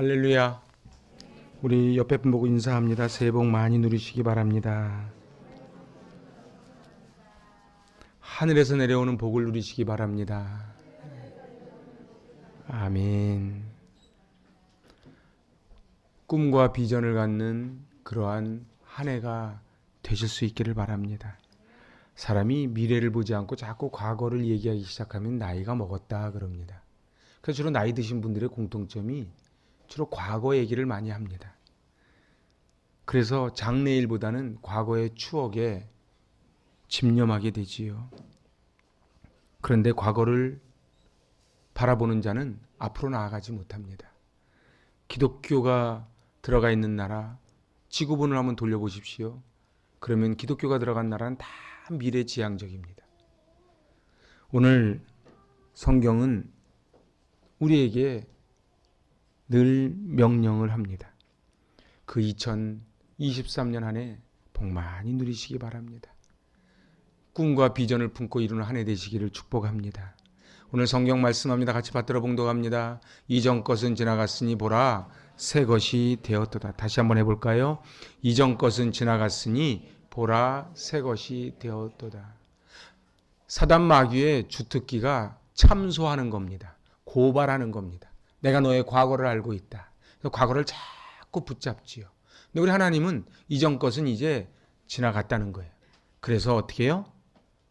할렐루야. 우리 옆에 분 보고 인사합니다. 새해 복 많이 누리시기 바랍니다. 하늘에서 내려오는 복을 누리시기 바랍니다. 아멘. 꿈과 비전을 갖는 그러한 한 해가 되실 수 있기를 바랍니다. 사람이 미래를 보지 않고 자꾸 과거를 얘기하기 시작하면 나이가 먹었다 그럽니다. 그래서 주로 나이 드신 분들의 공통점이 주로 과거 얘기를 많이 합니다. 그래서 장래일보다는 과거의 추억에 집념하게 되지요. 그런데 과거를 바라보는 자는 앞으로 나아가지 못합니다. 기독교가 들어가 있는 나라, 지구본을 한번 돌려보십시오. 그러면 기독교가 들어간 나라는 다 미래지향적입니다. 오늘 성경은 우리에게 늘 명령을 합니다. 그 2023년 한 해 복 많이 누리시기 바랍니다. 꿈과 비전을 품고 이루는 한 해 되시기를 축복합니다. 오늘 성경 말씀합니다. 같이 받들어 봉독합니다. 이전 것은 지나갔으니 보라 새 것이 되었도다. 다시 한번 해볼까요? 이전 것은 지나갔으니 보라 새 것이 되었도다. 사단 마귀의 주특기가 참소하는 겁니다. 고발하는 겁니다. 내가 너의 과거를 알고 있다. 그래서 과거를 자꾸 붙잡지요. 근데 우리 하나님은 이전 것은 이제 지나갔다는 거예요. 그래서 어떻게 해요?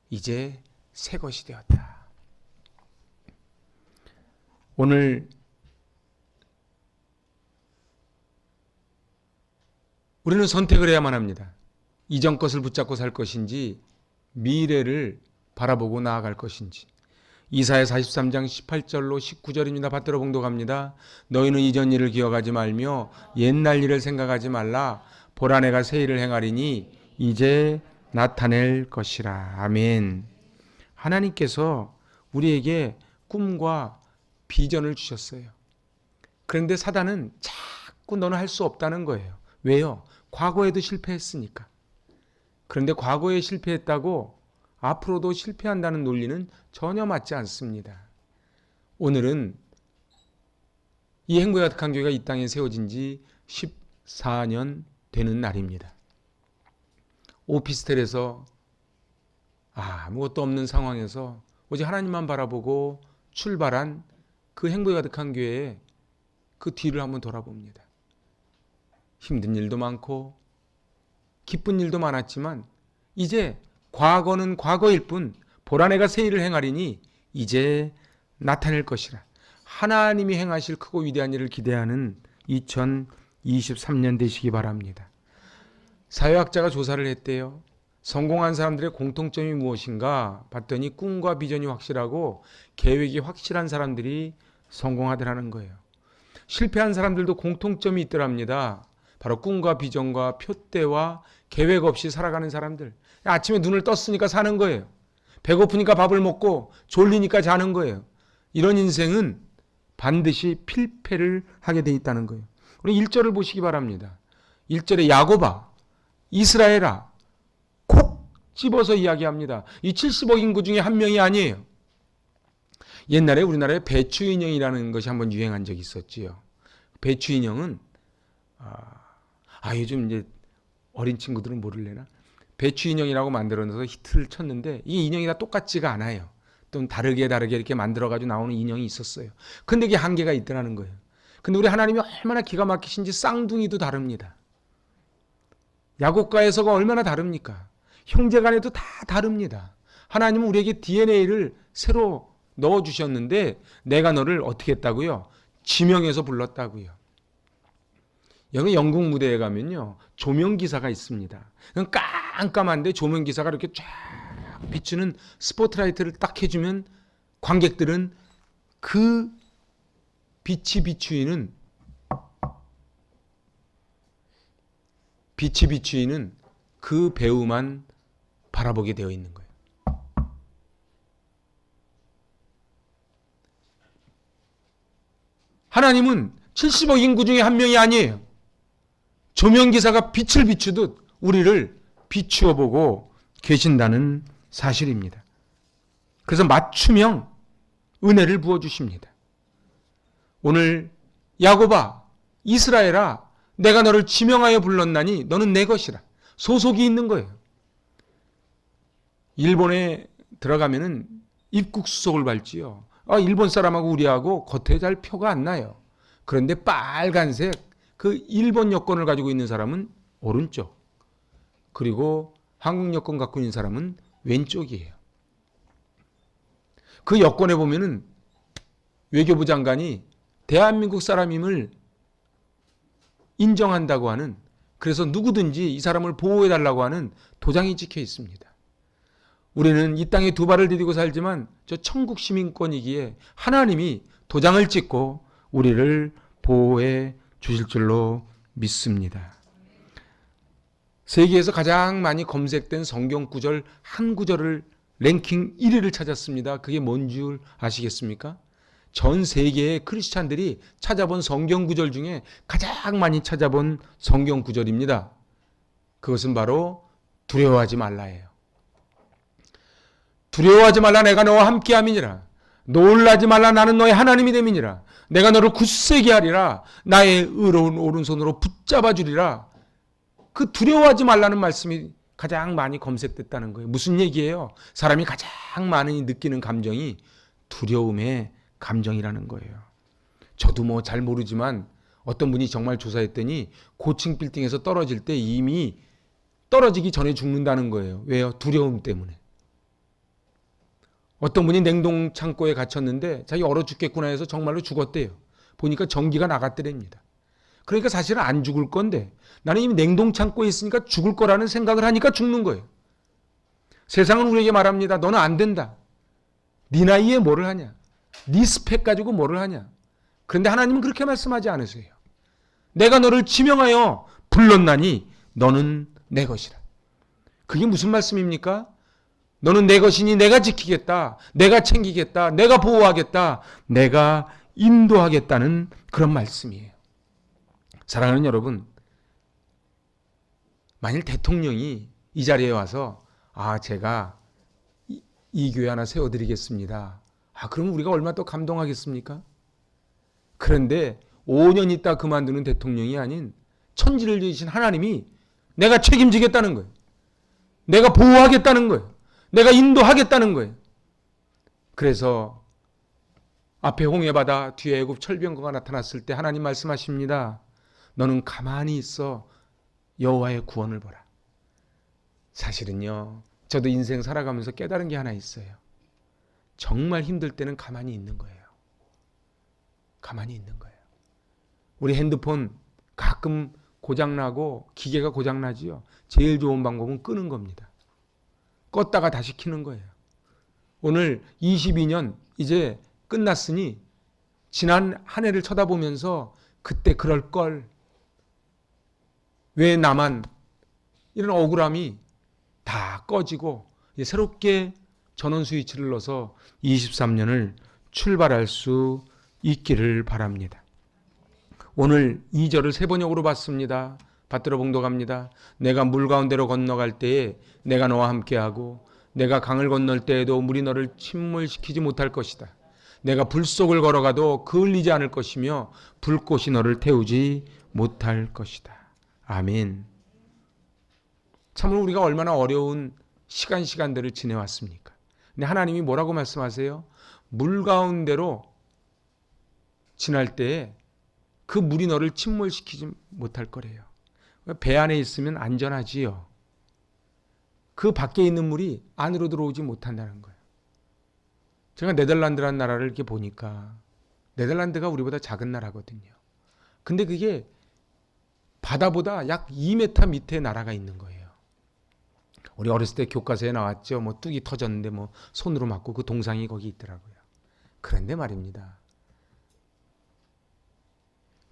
이제 새 것이 되었다. 오늘 우리는 선택을 해야만 합니다. 이전 것을 붙잡고 살 것인지 미래를 바라보고 나아갈 것인지. 이사야 43장 18절로 19절입니다. 받들어 봉독합니다. 너희는 이전 일을 기억하지 말며 옛날 일을 생각하지 말라. 보라 내가 새 일을 행하리니 이제 나타낼 것이라. 아멘. 하나님께서 우리에게 꿈과 비전을 주셨어요. 그런데 사단은 자꾸 너는 할 수 없다는 거예요. 왜요? 과거에도 실패했으니까. 그런데 과거에 실패했다고 앞으로도 실패한다는 논리는 전혀 맞지 않습니다. 오늘은 이 행복의 가득한 교회가 이 땅에 세워진 지 14년 되는 날입니다. 오피스텔에서 아무것도 없는 상황에서 오직 하나님만 바라보고 출발한 그 행복이 가득한 교회의 그 뒤를 한번 돌아봅니다. 힘든 일도 많고 기쁜 일도 많았지만 이제 과거는 과거일 뿐 보라 내가 새 일을 행하리니 이제 나타낼 것이라. 하나님이 행하실 크고 위대한 일을 기대하는 2023년 되시기 바랍니다. 사회학자가 조사를 했대요. 성공한 사람들의 공통점이 무엇인가 봤더니 꿈과 비전이 확실하고 계획이 확실한 사람들이 성공하더라는 거예요. 실패한 사람들도 공통점이 있더랍니다. 바로 꿈과 비전과 표대와 계획 없이 살아가는 사람들. 아침에 눈을 떴으니까 사는 거예요. 배고프니까 밥을 먹고 졸리니까 자는 거예요. 이런 인생은 반드시 필패를 하게 돼 있다는 거예요. 우리 1절을 보시기 바랍니다. 1절에 야곱아, 이스라엘아 콕 집어서 이야기합니다. 이 70억 인구 중에 한 명이 아니에요. 옛날에 우리나라에 배추인형이라는 것이 한번 유행한 적이 있었지요. 배추인형은 요즘 이제 어린 친구들은 모를래나? 배추인형이라고 만들어서 히트를 쳤는데 이 인형이 다 똑같지가 않아요. 또 다르게 이렇게 만들어가지고 나오는 인형이 있었어요. 근데 이게 한계가 있더라는 거예요. 근데 우리 하나님이 얼마나 기가 막히신지 쌍둥이도 다릅니다. 야곱과 에서가 얼마나 다릅니까? 형제간에도 다 다릅니다. 하나님은 우리에게 DNA를 새로 넣어주셨는데 내가 너를 어떻게 했다고요? 지명해서 불렀다고요. 여기 영국 무대에 가면요 조명기사가 있습니다. 깜깜한데 조명기사가 이렇게 쫙 비추는 스포트라이트를 딱 해주면 관객들은 그 빛이 비추이는 그 배우만 바라보게 되어 있는 거예요. 하나님은 70억 인구 중에 한 명이 아니에요. 조명기사가 빛을 비추듯 우리를 비추어 보고 계신다는 사실입니다. 그래서 맞춤형 은혜를 부어주십니다. 오늘 야곱아 이스라엘아, 내가 너를 지명하여 불렀나니 너는 내 것이라. 소속이 있는 거예요. 일본에 들어가면은 입국 수속을 밟지요. 일본 사람하고 우리하고 겉에 잘 표가 안 나요. 그런데 빨간색 그 일본 여권을 가지고 있는 사람은 오른쪽, 그리고 한국 여권 갖고 있는 사람은 왼쪽이에요. 그 여권에 보면은 외교부 장관이 대한민국 사람임을 인정한다고 하는, 그래서 누구든지 이 사람을 보호해달라고 하는 도장이 찍혀 있습니다. 우리는 이 땅에 두 발을 디디고 살지만 저 천국 시민권이기에 하나님이 도장을 찍고 우리를 보호해 주실 줄로 믿습니다. 세계에서 가장 많이 검색된 성경 구절 한 구절을 랭킹 1위를 찾았습니다. 그게 뭔 줄 아시겠습니까? 전 세계의 크리스찬들이 찾아본 성경 구절 중에 가장 많이 찾아본 성경 구절입니다. 그것은 바로 두려워하지 말라예요. 두려워하지 말라, 내가 너와 함께함이니라. 놀라지 말라, 나는 너의 하나님이 됨이니라. 내가 너를 굳세게 하리라. 나의 의로운 오른손으로 붙잡아 주리라. 그 두려워하지 말라는 말씀이 가장 많이 검색됐다는 거예요. 무슨 얘기예요? 사람이 가장 많이 느끼는 감정이 두려움의 감정이라는 거예요. 저도 뭐 잘 모르지만 어떤 분이 정말 조사했더니 고층 빌딩에서 떨어질 때 이미 떨어지기 전에 죽는다는 거예요. 왜요? 두려움 때문에. 어떤 분이 냉동 창고에 갇혔는데 자기 얼어 죽겠구나 해서 정말로 죽었대요. 보니까 전기가 나갔더랍니다. 그러니까 사실은 안 죽을 건데 나는 이미 냉동 창고에 있으니까 죽을 거라는 생각을 하니까 죽는 거예요. 세상은 우리에게 말합니다. 너는 안 된다. 네 나이에 뭐를 하냐. 네 스펙 가지고 뭐를 하냐. 그런데 하나님은 그렇게 말씀하지 않으세요. 내가 너를 지명하여 불렀나니 너는 내 것이라. 그게 무슨 말씀입니까? 너는 내 것이니 내가 지키겠다. 내가 챙기겠다. 내가 보호하겠다. 내가 인도하겠다는 그런 말씀이에요. 사랑하는 여러분, 만일 대통령이 이 자리에 와서 제가 이 교회 하나 세워드리겠습니다. 그럼 우리가 얼마나 또 감동하겠습니까? 그런데 5년 있다 그만두는 대통령이 아닌 천지를 지으신 하나님이 내가 책임지겠다는 거예요. 내가 보호하겠다는 거예요. 내가 인도하겠다는 거예요. 그래서 앞에 홍해바다, 뒤에 애굽 철병거가 나타났을 때 하나님 말씀하십니다. 너는 가만히 있어 여호와의 구원을 보라. 사실은요, 저도 인생 살아가면서 깨달은 게 하나 있어요. 정말 힘들 때는 가만히 있는 거예요. 가만히 있는 거예요. 우리 핸드폰 가끔 고장나고 기계가 고장나지요. 제일 좋은 방법은 끄는 겁니다. 껐다가 다시 켜는 거예요. 오늘 22년 이제 끝났으니 지난 한 해를 쳐다보면서 그때 그럴 걸, 왜 나만, 이런 억울함이 다 꺼지고 이제 새롭게 전원 스위치를 넣어서 23년을 출발할 수 있기를 바랍니다. 오늘 2절을 세 번역으로 봤습니다. 받들어 봉독합니다. 내가 물 가운데로 건너갈 때에 내가 너와 함께하고 내가 강을 건널 때에도 물이 너를 침몰시키지 못할 것이다. 내가 불 속을 걸어가도 그을리지 않을 것이며 불꽃이 너를 태우지 못할 것이다. 아멘. 참으로 우리가 얼마나 어려운 시간들을 지내왔습니까? 근데 하나님이 뭐라고 말씀하세요? 물 가운데로 지날 때에 그 물이 너를 침몰시키지 못할 거래요. 배 안에 있으면 안전하지요. 그 밖에 있는 물이 안으로 들어오지 못한다는 거예요. 제가 네덜란드라는 나라를 이렇게 보니까 네덜란드가 우리보다 작은 나라거든요. 근데 그게 바다보다 약 2m 밑에 나라가 있는 거예요. 우리 어렸을 때 교과서에 나왔죠. 뭐 뚝이 터졌는데 뭐 손으로 맞고 그 동상이 거기 있더라고요. 그런데 말입니다.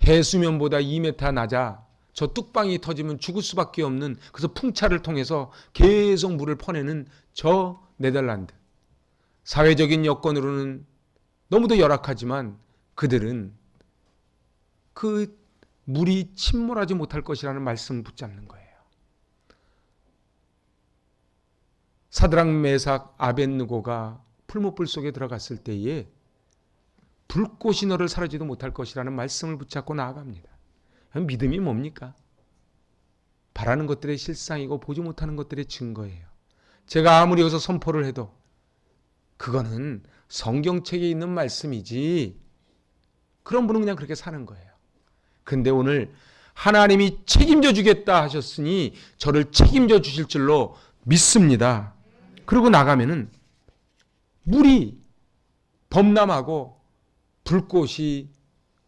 해수면보다 2m 낮아 저 뚝방이 터지면 죽을 수밖에 없는, 그래서 풍차를 통해서 계속 물을 퍼내는 저 네덜란드. 사회적인 여건으로는 너무도 열악하지만 그들은 그 물이 침몰하지 못할 것이라는 말씀을 붙잡는 거예요. 사드락, 메삭, 아벳느고가 풀무불 속에 들어갔을 때에 불꽃이 너를 사르지도 못할 것이라는 말씀을 붙잡고 나아갑니다. 믿음이 뭡니까? 바라는 것들의 실상이고 보지 못하는 것들의 증거예요. 제가 아무리 여기서 선포를 해도 그거는 성경책에 있는 말씀이지, 그런 분은 그냥 그렇게 사는 거예요. 그런데 오늘 하나님이 책임져 주겠다 하셨으니 저를 책임져 주실 줄로 믿습니다. 그리고 나가면은 물이 범람하고 불꽃이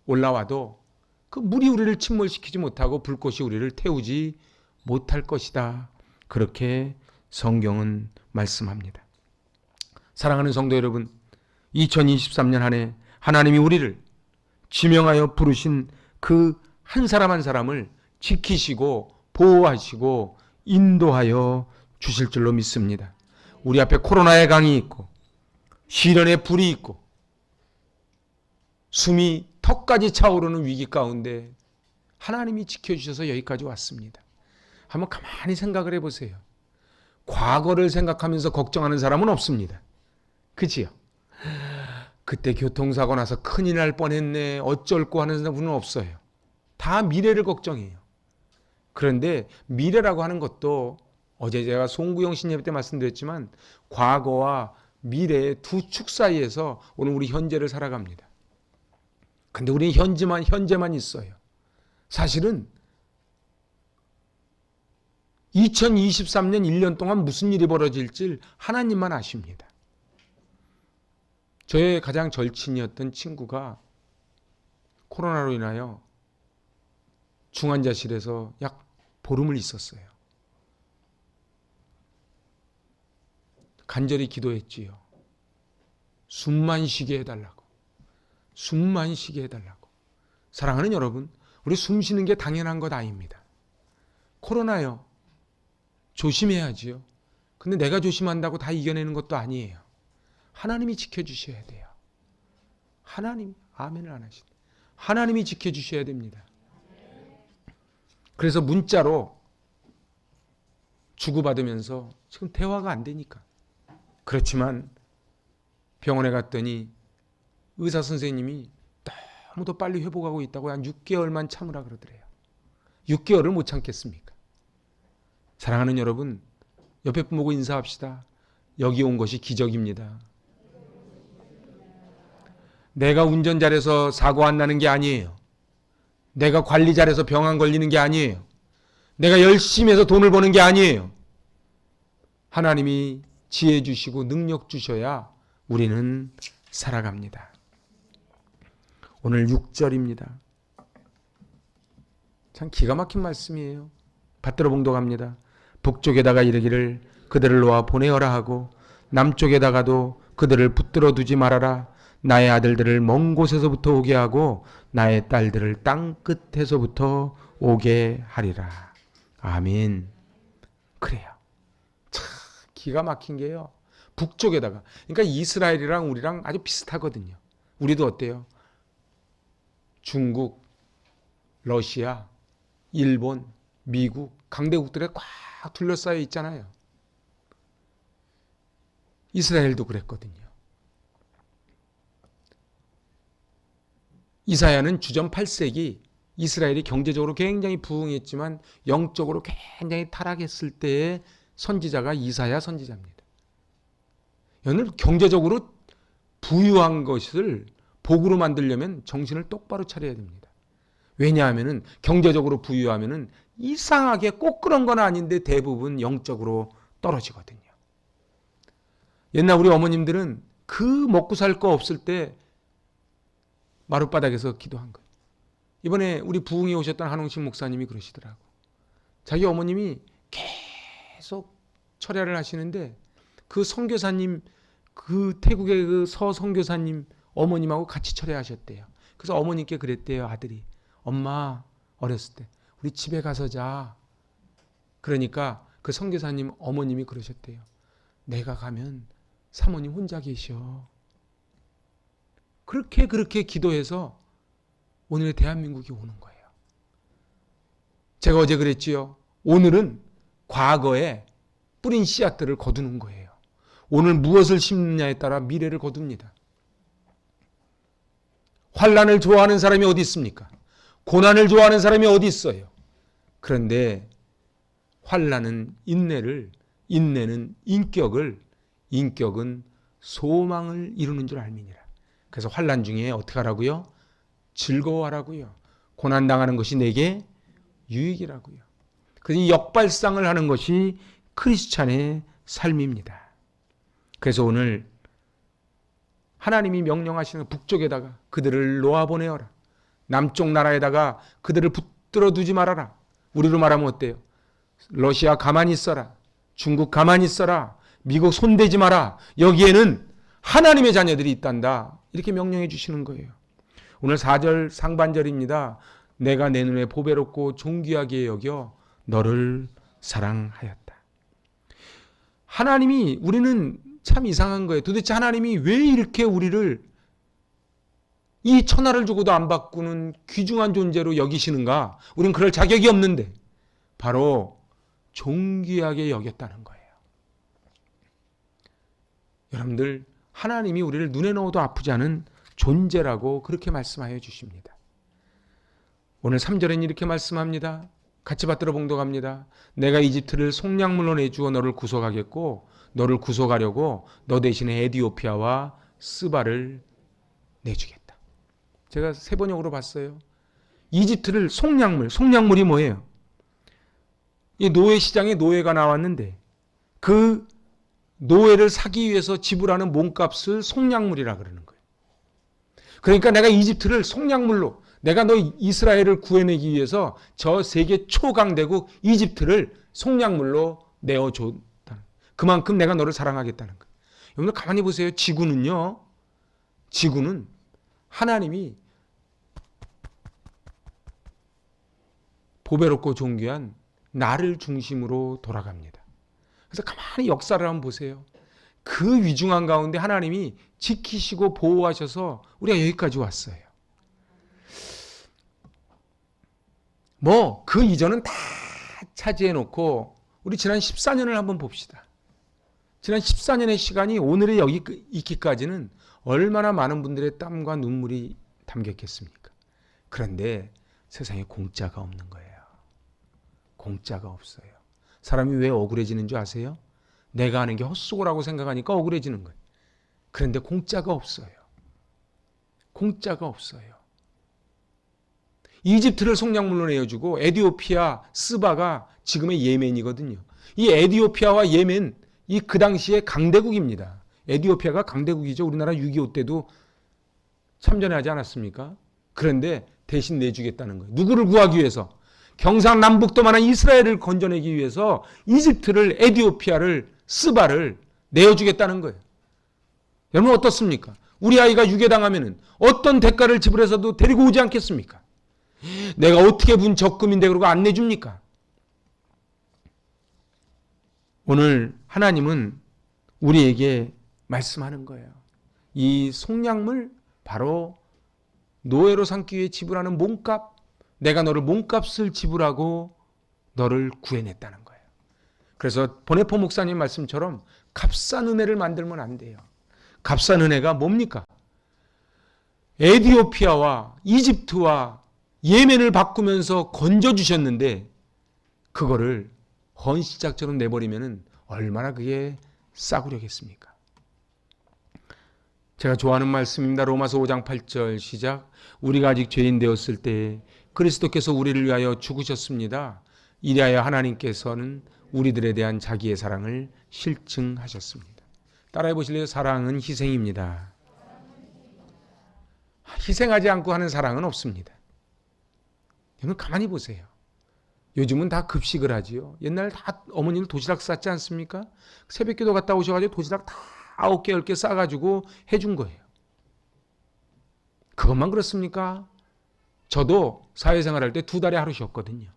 올라와도 그 물이 우리를 침몰시키지 못하고 불꽃이 우리를 태우지 못할 것이다. 그렇게 성경은 말씀합니다. 사랑하는 성도 여러분, 2023년 한 해 하나님이 우리를 지명하여 부르신 그 한 사람 한 사람을 지키시고 보호하시고 인도하여 주실 줄로 믿습니다. 우리 앞에 코로나의 강이 있고 시련의 불이 있고 숨이 턱까지 차오르는 위기 가운데 하나님이 지켜주셔서 여기까지 왔습니다. 한번 가만히 생각을 해보세요. 과거를 생각하면서 걱정하는 사람은 없습니다. 그치요? 그때 교통사고 나서 큰일 날 뻔했네, 어쩔고 하는 분은 없어요. 다 미래를 걱정해요. 그런데 미래라고 하는 것도 어제 제가 송구영 신예배 때 말씀드렸지만 과거와 미래의 두 축 사이에서 오늘 우리 현재를 살아갑니다. 근데 우리는 현재만 있어요. 사실은 2023년 1년 동안 무슨 일이 벌어질지 하나님만 아십니다. 저의 가장 절친이었던 친구가 코로나로 인하여 중환자실에서 약 보름을 있었어요. 간절히 기도했지요. 숨만 쉬게 해달라고. 숨만 쉬게 해달라고. 사랑하는 여러분, 우리 숨 쉬는 게 당연한 것 아닙니다. 코로나요. 조심해야지요. 근데 내가 조심한다고 다 이겨내는 것도 아니에요. 하나님이 지켜주셔야 돼요. 하나님, 아멘을 안 하시네. 하나님이 지켜주셔야 됩니다. 그래서 문자로 주고받으면서 지금 대화가 안 되니까. 그렇지만 병원에 갔더니 의사 선생님이 너무도 빨리 회복하고 있다고 한 6개월만 참으라 그러더래요. 6개월을 못 참겠습니까? 사랑하는 여러분, 옆에 분 보고 인사합시다. 여기 온 것이 기적입니다. 내가 운전 잘해서 사고 안 나는 게 아니에요. 내가 관리 잘해서 병 안 걸리는 게 아니에요. 내가 열심히 해서 돈을 버는 게 아니에요. 하나님이 지혜 주시고 능력 주셔야 우리는 살아갑니다. 오늘 6절입니다. 참 기가 막힌 말씀이에요. 받들어 봉독합니다. 북쪽에다가 이르기를 그들을 놓아 보내어라 하고 남쪽에다가도 그들을 붙들어 두지 말아라. 나의 아들들을 먼 곳에서부터 오게 하고 나의 딸들을 땅 끝에서부터 오게 하리라. 아멘. 그래요. 참 기가 막힌 게요. 북쪽에다가, 그러니까 이스라엘이랑 우리랑 아주 비슷하거든요. 우리도 어때요? 중국, 러시아, 일본, 미국, 강대국들에 꽉 둘러싸여 있잖아요. 이스라엘도 그랬거든요. 이사야는 주전 8세기 이스라엘이 경제적으로 굉장히 부흥했지만 영적으로 굉장히 타락했을 때의 선지자가 이사야 선지자입니다. 오늘 경제적으로 부유한 것을 복으로 만들려면 정신을 똑바로 차려야 됩니다. 왜냐하면 경제적으로 부유하면 이상하게 꼭 그런 건 아닌데 대부분 영적으로 떨어지거든요. 옛날 우리 어머님들은 그 먹고 살 거 없을 때 마룻바닥에서 기도한 거예요. 이번에 우리 부흥에 오셨던 한홍식 목사님이 그러시더라고. 자기 어머님이 계속 철야를 하시는데 그 선교사님, 그 태국의 그 서 선교사님 어머님하고 같이 철야하셨대요. 그래서 어머님께 그랬대요. 아들이, 엄마 어렸을 때 우리 집에 가서 자. 그러니까 그 선교사님 어머님이 그러셨대요. 내가 가면 사모님 혼자 계셔. 그렇게 기도해서 오늘의 대한민국이 오는 거예요. 제가 어제 그랬지요. 오늘은 과거에 뿌린 씨앗들을 거두는 거예요. 오늘 무엇을 심느냐에 따라 미래를 거둡니다. 환난을 좋아하는 사람이 어디 있습니까? 고난을 좋아하는 사람이 어디 있어요? 그런데 환난은 인내를, 인내는 인격을, 인격은 소망을 이루는 줄 알미니라. 그래서 환난 중에 어떻게 하라고요? 즐거워하라고요. 고난당하는 것이 내게 유익이라고요. 그래서 이 역발상을 하는 것이 크리스찬의 삶입니다. 그래서 오늘 하나님이 명령하시는 북쪽에다가 그들을 놓아보내어라. 남쪽 나라에다가 그들을 붙들어 두지 말아라. 우리로 말하면 어때요? 러시아 가만히 있어라. 중국 가만히 있어라. 미국 손대지 마라. 여기에는 하나님의 자녀들이 있단다. 이렇게 명령해 주시는 거예요. 오늘 4절 상반절입니다. 내가 내 눈에 보배롭고 존귀하게 여겨 너를 사랑하였다. 하나님이, 우리는 참 이상한 거예요. 도대체 하나님이 왜 이렇게 우리를 이 천하를 주고도 안 바꾸는 귀중한 존재로 여기시는가? 우리는 그럴 자격이 없는데 바로 존귀하게 여겼다는 거예요. 여러분들, 하나님이 우리를 눈에 넣어도 아프지 않은 존재라고 그렇게 말씀하여 주십니다. 오늘 3절엔 이렇게 말씀합니다. 같이 받들어 봉독합니다. 내가 이집트를 속량물로 내주어 너를 구속하겠고 너를 구속하려고 너 대신에 에디오피아와 스바를 내주겠다. 제가 세 번역으로 봤어요. 이집트를 속량물이 뭐예요? 이 노예 시장에 노예가 나왔는데 그 노예를 사기 위해서 지불하는 몸값을 속량물이라 그러는 거예요. 그러니까 내가 이집트를 속량물로, 내가 너 이스라엘을 구해내기 위해서 저 세계 초강대국 이집트를 속량물로 내어줬다. 그만큼 내가 너를 사랑하겠다는 거예요. 여러분들 가만히 보세요. 지구는 하나님이 보배롭고 존귀한 나를 중심으로 돌아갑니다. 그래서 가만히 역사를 한번 보세요. 그 위중한 가운데 하나님이 지키시고 보호하셔서 우리가 여기까지 왔어요. 그 이전은 다 차지해 놓고 우리 지난 14년을 한번 봅시다. 지난 14년의 시간이 오늘의 여기 있기까지는 얼마나 많은 분들의 땀과 눈물이 담겼겠습니까? 그런데 세상에 공짜가 없는 거예요. 공짜가 없어요. 사람이 왜 억울해지는 줄 아세요? 내가 하는 게 헛수고라고 생각하니까 억울해지는 거예요. 그런데 공짜가 없어요. 공짜가 없어요. 이집트를 속량물로 내어주고 에디오피아 스바가 지금의 예멘이거든요. 이 에디오피아와 예멘, 이 그 당시에 강대국입니다. 에디오피아가 강대국이죠. 우리나라 6.25 때도 참전하지 않았습니까? 그런데 대신 내주겠다는 거예요. 누구를 구하기 위해서? 경상남북도만한 이스라엘을 건져내기 위해서 이집트를, 에디오피아를, 스바를 내어주겠다는 거예요. 여러분 어떻습니까? 우리 아이가 유괴당하면 어떤 대가를 지불해서도 데리고 오지 않겠습니까? 내가 어떻게 분 적금인데 그러고 안 내줍니까? 오늘 하나님은 우리에게 말씀하는 거예요. 이 속량물, 바로 노예로 삼기 위해 지불하는 몸값, 내가 너를 몸값을 지불하고 너를 구해냈다는 거예요. 그래서 보네포 목사님 말씀처럼 값싼 은혜를 만들면 안 돼요. 값싼 은혜가 뭡니까? 에디오피아와 이집트와 예멘을 바꾸면서 건져주셨는데 그거를 헌시작처럼 내버리면 얼마나 그게 싸구려겠습니까? 제가 좋아하는 말씀입니다. 로마서 5장 8절 시작. 우리가 아직 죄인 되었을 때 그리스도께서 우리를 위하여 죽으셨습니다. 이리하여 하나님께서는 우리들에 대한 자기의 사랑을 실증하셨습니다. 따라해 보실래요? 사랑은 희생입니다. 희생하지 않고 하는 사랑은 없습니다. 여러분 가만히 보세요. 요즘은 다 급식을 하지요. 옛날 다 어머니들 도시락 쌌지 않습니까? 새벽기도 갔다 오셔가지고 도시락 다 9개, 10개 싸가지고 해준 거예요. 그것만 그렇습니까? 저도 사회생활 할 때 2달에 하루 쉬었거든요.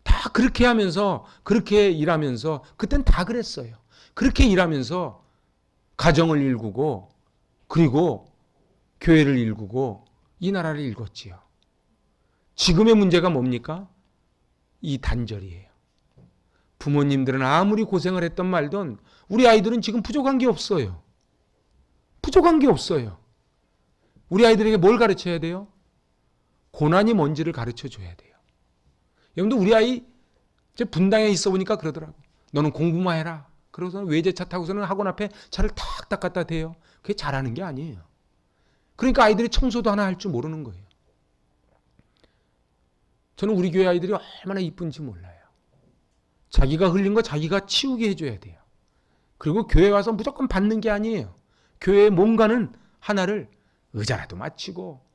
다 그렇게 하면서, 그렇게 일하면서, 그땐 다 그랬어요. 그렇게 일하면서 가정을 일구고, 그리고 교회를 일구고, 이 나라를 일궜지요. 지금의 문제가 뭡니까? 이 단절이에요. 부모님들은 아무리 고생을 했던 말든 우리 아이들은 지금 부족한 게 없어요. 부족한 게 없어요. 우리 아이들에게 뭘 가르쳐야 돼요? 고난이 뭔지를 가르쳐 줘야 돼요. 여러분들 우리 아이 이제 분당에 있어 보니까 그러더라고. 너는 공부만 해라. 그러고서 외제차 타고서는 학원 앞에 차를 탁탁 갖다 대요. 그게 잘하는 게 아니에요. 그러니까 아이들이 청소도 하나 할 줄 모르는 거예요. 저는 우리 교회 아이들이 얼마나 이쁜지 몰라요. 자기가 흘린 거 자기가 치우게 해줘야 돼요. 그리고 교회 와서 무조건 받는 게 아니에요. 교회에 뭔가는 하나를 의자라도 맞추고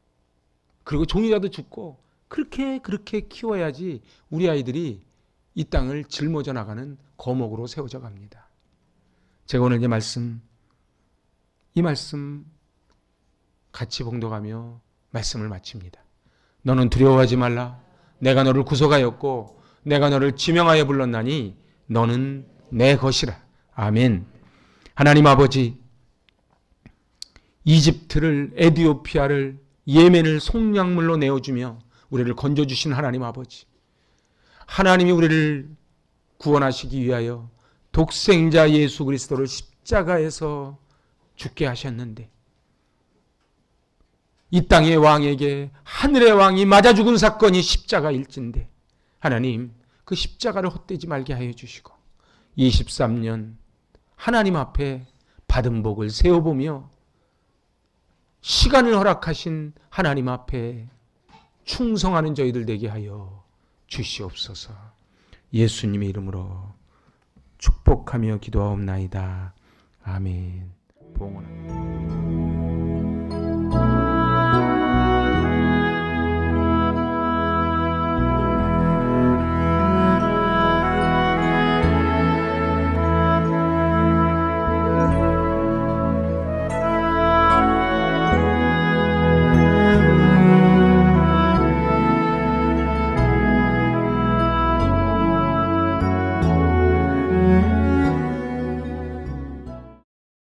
그리고 종이라도 줍고 그렇게 키워야지 우리 아이들이 이 땅을 짊어져 나가는 거목으로 세워져 갑니다. 제가 오늘 이 말씀 같이 봉독하며 말씀을 마칩니다. 너는 두려워하지 말라. 내가 너를 구속하였고 내가 너를 지명하여 불렀나니 너는 내 것이라. 아멘. 하나님 아버지, 이집트를, 에디오피아를, 예멘을 속량물로 내어주며 우리를 건져주신 하나님 아버지, 하나님이 우리를 구원하시기 위하여 독생자 예수 그리스도를 십자가에서 죽게 하셨는데 이 땅의 왕에게 하늘의 왕이 맞아 죽은 사건이 십자가일진데 하나님 그 십자가를 헛되지 말게 하여 주시고 23년 하나님 앞에 받은 복을 세어보며 시간을 허락하신 하나님 앞에 충성하는 저희들 되게 하여 주시옵소서. 예수님의 이름으로 축복하며 기도하옵나이다. 아멘. 봉헌합니다.